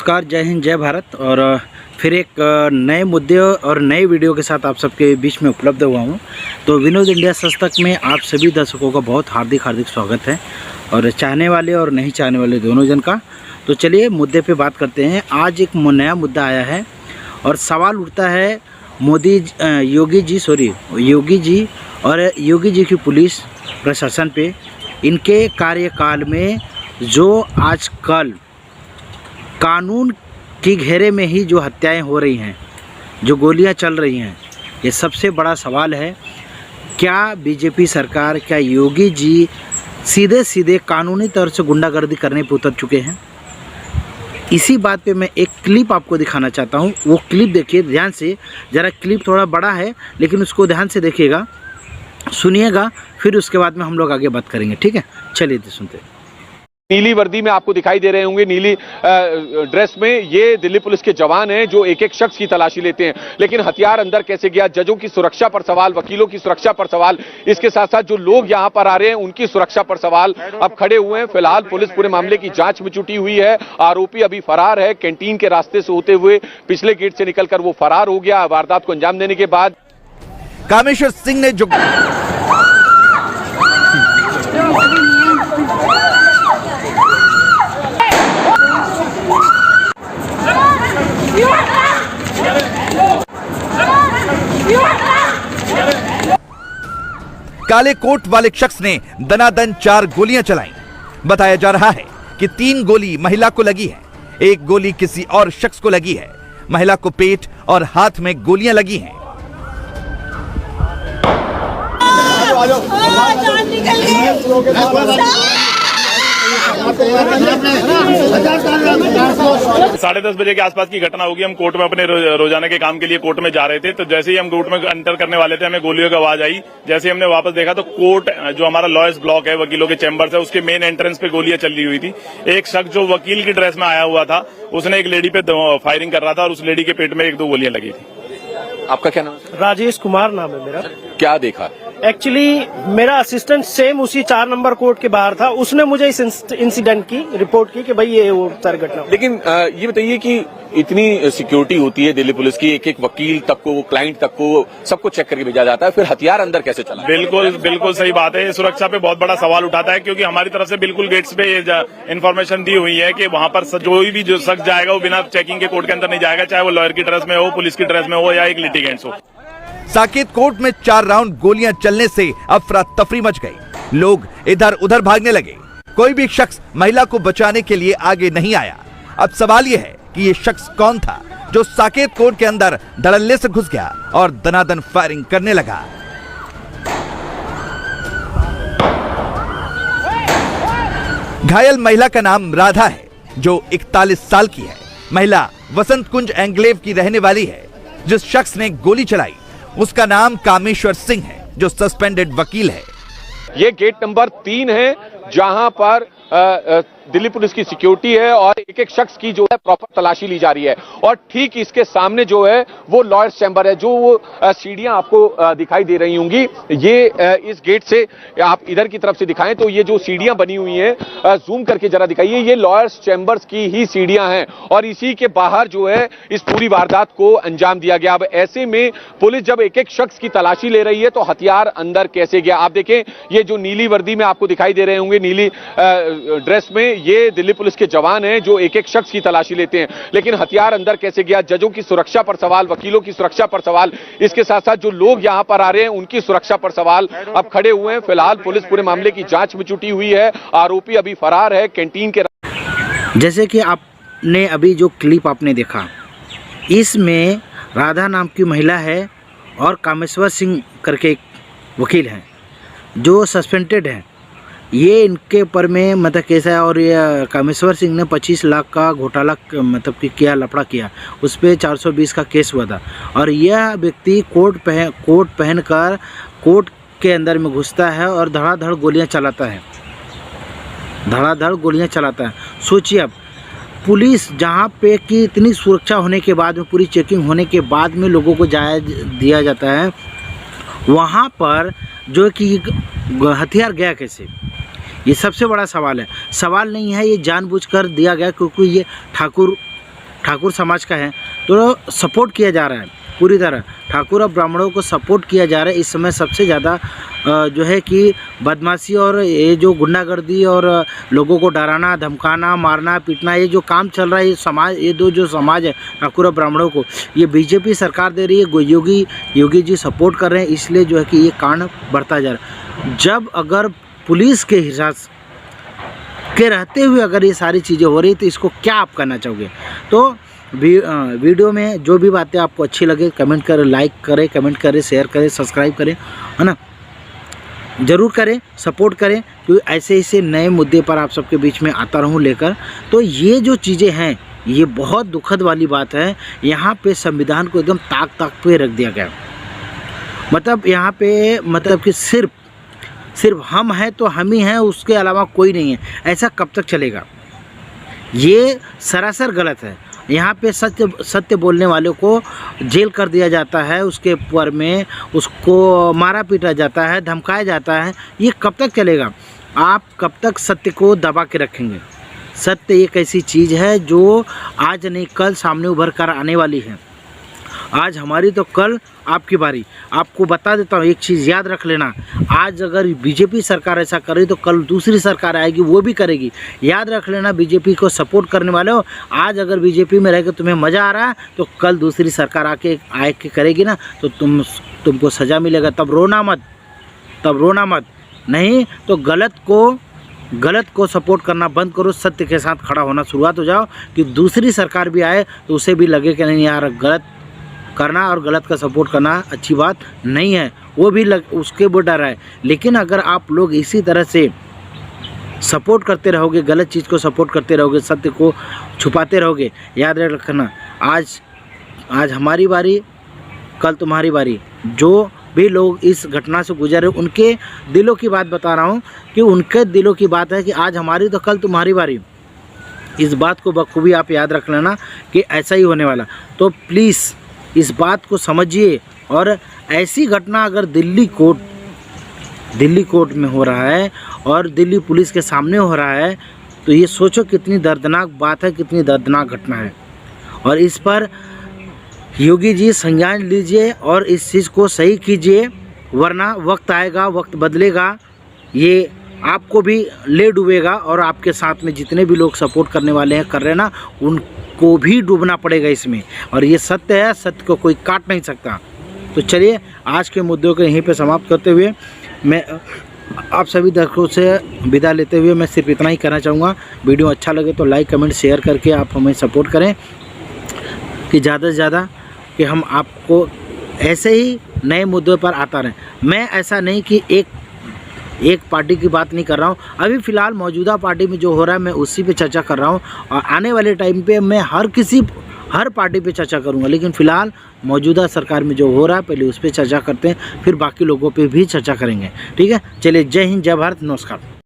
नमस्कार, जय हिंद, जय भारत। और फिर एक नए मुद्दे और नए वीडियो के साथ आप सबके बीच में उपलब्ध हुआ हूँ। तो विनोद इंडिया सस्तक में आप सभी दर्शकों का बहुत हार्दिक स्वागत है, और चाहने वाले और नहीं चाहने वाले दोनों जन का। तो चलिए मुद्दे पे बात करते हैं। आज एक नया मुद्दा आया है और सवाल उठता है योगी जी और योगी जी की पुलिस प्रशासन पे, इनके कार्यकाल में जो आजकल कानून की घेरे में ही जो हत्याएं हो रही हैं, जो गोलियां चल रही हैं, ये सबसे बड़ा सवाल है। क्या बीजेपी सरकार, क्या योगी जी सीधे कानूनी तौर से गुंडागर्दी करने पर उतर चुके हैं? इसी बात पे मैं एक क्लिप आपको दिखाना चाहता हूँ। वो क्लिप देखिए ध्यान से, ज़रा क्लिप थोड़ा बड़ा है लेकिन उसको ध्यान से देखिएगा, सुनिएगा, फिर उसके बाद में हम लोग आगे बात करेंगे, ठीक है? चलिए तो सुनते हैं। नीली वर्दी में आपको दिखाई दे रहे होंगे, नीली ड्रेस में, ये दिल्ली पुलिस के जवान हैं जो एक एक शख्स की तलाशी लेते हैं। लेकिन हथियार अंदर कैसे गया, जजों की सुरक्षा पर सवाल, वकीलों की सुरक्षा पर सवाल, इसके साथ साथ जो लोग यहां पर आ रहे हैं उनकी सुरक्षा पर सवाल अब खड़े हुए हैं। फिलहाल पुलिस पूरे मामले की जांच में जुटी हुई है। आरोपी अभी फरार है। कैंटीन के रास्ते से होते हुए पिछले गेट से निकलकर वो फरार हो गया वारदात को अंजाम देने के बाद। कामेश्वर सिंह ने जो काले कोट वाले शख्स ने दनादन 4 गोलियां चलाई। बताया जा रहा है कि 3 गोली महिला को लगी है, 1 गोली किसी और शख्स को लगी है। महिला को पेट और हाथ में गोलियां लगी हैं। साढ़े 10 बजे के आसपास की घटना होगी। हम कोर्ट में अपने रोजाना के काम के लिए कोर्ट में जा रहे थे, तो जैसे ही हम कोर्ट में एंटर करने वाले थे हमें गोलियों की आवाज आई। जैसे ही हमने वापस देखा तो कोर्ट जो हमारा लॉयर्स ब्लॉक है, वकीलों के चैम्बर्स है, उसके मेन एंट्रेंस पे गोलियां चली हुई थी। एक शख्स जो वकील की ड्रेस में आया हुआ था, उसने एक लेडी पे फायरिंग कर रहा था और उस लेडी के पेट में 1-2 गोलियां लगी थी। आपका क्या नाम है? राजेश कुमार नाम है मेरा। क्या देखा? एक्चुअली मेरा असिस्टेंट सेम उसी 4 नंबर कोर्ट के बाहर था, उसने मुझे इस इंसिडेंट की रिपोर्ट की कि भाई ये वो सारी घटना। लेकिन ये बताइए कि इतनी सिक्योरिटी होती है दिल्ली पुलिस की, एक वकील तक को, क्लाइंट तक को, सबको चेक करके भेजा जाता है, फिर हथियार अंदर कैसे चला? बिल्कुल सही बात है। सुरक्षा पे बहुत बड़ा सवाल उठाता है, क्योंकि हमारी तरफ से बिल्कुल गेट्स पे इन्फॉर्मेशन दी हुई है कि वहां पर जो शख्स जाएगा वो बिना चेकिंग के कोर्ट के अंदर नहीं जाएगा, चाहे वो लॉयर की ड्रेस में हो, पुलिस की ड्रेस में हो या एक लिटिगेंट्स हो। साकेत कोर्ट में 4 राउंड गोलियां चलने से अफरा तफरी मच गई। लोग इधर उधर भागने लगे। कोई भी शख्स महिला को बचाने के लिए आगे नहीं आया। अब सवाल यह है कि यह शख्स कौन था जो साकेत कोर्ट के अंदर धड़ल्ले से घुस गया और दनादन फायरिंग करने लगा। घायल महिला का नाम राधा है, जो 41 साल की है। महिला वसंत कुंज एंक्लेव की रहने वाली है। जिस शख्स ने गोली चलाई उसका नाम कामेश्वर सिंह है, जो सस्पेंडेड वकील है। ये गेट नंबर 3 है जहां पर दिल्ली पुलिस की सिक्योरिटी है और एक एक शख्स की जो है प्रॉपर तलाशी ली जा रही है। और ठीक इसके सामने जो है वो लॉयर्स चैम्बर है, जो वो सीढ़ियां आपको दिखाई दे रही होंगी। ये इस गेट से आप इधर की तरफ से दिखाएं तो ये जो सीढ़ियां बनी हुई हैं, जूम करके जरा दिखाइए, ये लॉयर्स चैम्बर्स की ही सीढ़ियां हैं और इसी के बाहर जो है इस पूरी वारदात को अंजाम दिया गया। अब ऐसे में पुलिस जब एक एक शख्स की तलाशी ले रही है तो हथियार अंदर कैसे गया? आप देखें, ये जो नीली वर्दी में आपको दिखाई दे रहे होंगे, नीली ड्रेस में, ये दिल्ली पुलिस के जवान हैं जो एक एक शख्स की तलाशी लेते हैं। लेकिन हथियार अंदर कैसे गया, जजों की सुरक्षा पर सवाल, वकीलों की सुरक्षा पर सवाल, इसके साथ साथ जो लोग यहां पर आ रहे हैं उनकी सुरक्षा पर सवाल अब खड़े हुए हैं। फिलहाल पुलिस पूरे मामले की जांच में जुटी हुई है। आरोपी अभी फरार है। कैंटीन के जैसे कि आपने अभी जो क्लिप आपने देखा, इसमें राधा नाम की महिला है और कामेश्वर सिंह करके एक वकील हैं जो सस्पेंडेड हैं। ये इनके ऊपर में मतलब केस है और ये कामेश्वर सिंह ने 25 लाख का घोटाला मतलब कि किया, लफड़ा किया, उस पर 420 का केस हुआ था। और यह व्यक्ति कोट पहनकर कोर्ट के अंदर में घुसता है और धड़ाधड़ गोलियां चलाता है, सोचिए अब पुलिस जहाँ पे कि इतनी सुरक्षा होने के बाद में, पूरी चेकिंग होने के बाद में लोगों को दिया जाता है, वहाँ पर जो कि हथियार गया कैसे? ये सबसे बड़ा सवाल है। सवाल नहीं है, ये जानबूझकर दिया गया क्योंकि ये ठाकुर ठाकुर समाज का है तो सपोर्ट किया जा रहा है पूरी तरह। ठाकुर और ब्राह्मणों को सपोर्ट किया जा रहा है। इस समय सबसे ज़्यादा जो है कि बदमाशी और ये जो गुंडागर्दी और लोगों को डराना, धमकाना, मारना, पीटना, ये जो काम चल रहा है, ये समाज, ये दो जो समाज है ठाकुर और ब्राह्मणों को, ये बीजेपी सरकार दे रही है, योगी जी सपोर्ट कर रहे हैं, इसलिए जो है कि ये कांड बढ़ता जा रहा है। जब अगर पुलिस के हिसाब के रहते हुए अगर ये सारी चीज़ें हो रही तो इसको क्या आप करना चाहोगे? तो वीडियो में जो भी बातें आपको अच्छी लगे कमेंट करें, लाइक करें, कमेंट करें, शेयर करें, सब्सक्राइब करें, है ना, ज़रूर करें, सपोर्ट करें, क्योंकि ऐसे नए मुद्दे पर आप सबके बीच में आता रहूं लेकर। तो ये जो चीज़ें हैं ये बहुत दुखद वाली बात है। यहाँ पे संविधान को एकदम ताक पे रख दिया गया। मतलब यहाँ पे मतलब कि सिर्फ हम हैं तो हम ही हैं, उसके अलावा कोई नहीं है। ऐसा कब तक चलेगा? ये सरासर गलत है। यहाँ पे सत्य बोलने वालों को जेल कर दिया जाता है, उसके ऊपर में उसको मारा पीटा जाता है, धमकाया जाता है। ये कब तक चलेगा? आप कब तक सत्य को दबा के रखेंगे? सत्य एक ऐसी चीज़ है जो आज नहीं कल सामने उभर कर आने वाली है। आज हमारी तो कल आपकी बारी। आपको बता देता हूँ एक चीज़ याद रख लेना, आज अगर बीजेपी सरकार ऐसा करे तो कल दूसरी सरकार आएगी, वो भी करेगी। याद रख लेना, बीजेपी को सपोर्ट करने वाले हो, आज अगर बीजेपी में रह के तुम्हें मज़ा आ रहा है तो कल दूसरी सरकार आके करेगी ना तो तुमको सज़ा मिलेगा। तब रोना मत, नहीं तो गलत को सपोर्ट करना बंद करो, सत्य के साथ खड़ा होना शुरुआत हो जाओ कि दूसरी सरकार भी आए तो उसे भी लगे कि नहीं यार, गलत करना और गलत का सपोर्ट करना अच्छी बात नहीं है, वो भी उसके वो डर है। लेकिन अगर आप लोग इसी तरह से सपोर्ट करते रहोगे, गलत चीज़ को सपोर्ट करते रहोगे, सत्य को छुपाते रहोगे, याद रखना आज हमारी बारी, कल तुम्हारी बारी। जो भी लोग इस घटना से गुजरे उनके दिलों की बात बता रहा हूँ कि उनके दिलों की बात है कि आज हमारी तो कल तुम्हारी बारी। इस बात को बखूबी आप याद रख लेना कि ऐसा ही होने वाला। तो प्लीज़ इस बात को समझिए। और ऐसी घटना अगर दिल्ली कोर्ट में हो रहा है और दिल्ली पुलिस के सामने हो रहा है तो ये सोचो कितनी दर्दनाक बात है, कितनी दर्दनाक घटना है। और इस पर योगी जी संज्ञान लीजिए और इस चीज़ को सही कीजिए, वरना वक्त आएगा, वक्त बदलेगा, ये आपको भी ले डूबेगा और आपके साथ में जितने भी लोग सपोर्ट करने वाले हैं, कर रहे हैं ना, उनको भी डूबना पड़ेगा इसमें। और ये सत्य है, सत्य को कोई काट नहीं सकता। तो चलिए आज के मुद्दों को यहीं पे समाप्त करते हुए मैं आप सभी दर्शकों से विदा लेते हुए मैं सिर्फ इतना ही कहना चाहूँगा, वीडियो अच्छा लगे तो लाइक कमेंट शेयर करके आप हमें सपोर्ट करें कि ज़्यादा से ज़्यादा कि हम आपको ऐसे ही नए मुद्दों पर आता रहें। मैं ऐसा नहीं कि एक पार्टी की बात नहीं कर रहा हूँ, अभी फ़िलहाल मौजूदा पार्टी में जो हो रहा है मैं उसी पे चर्चा कर रहा हूँ और आने वाले टाइम पे मैं हर पार्टी पे चर्चा करूँगा। लेकिन फ़िलहाल मौजूदा सरकार में जो हो रहा है पहले उस पर चर्चा करते हैं, फिर बाकी लोगों पे भी चर्चा करेंगे। ठीक है, चलिए, जय हिंद, जय भारत, नमस्कार।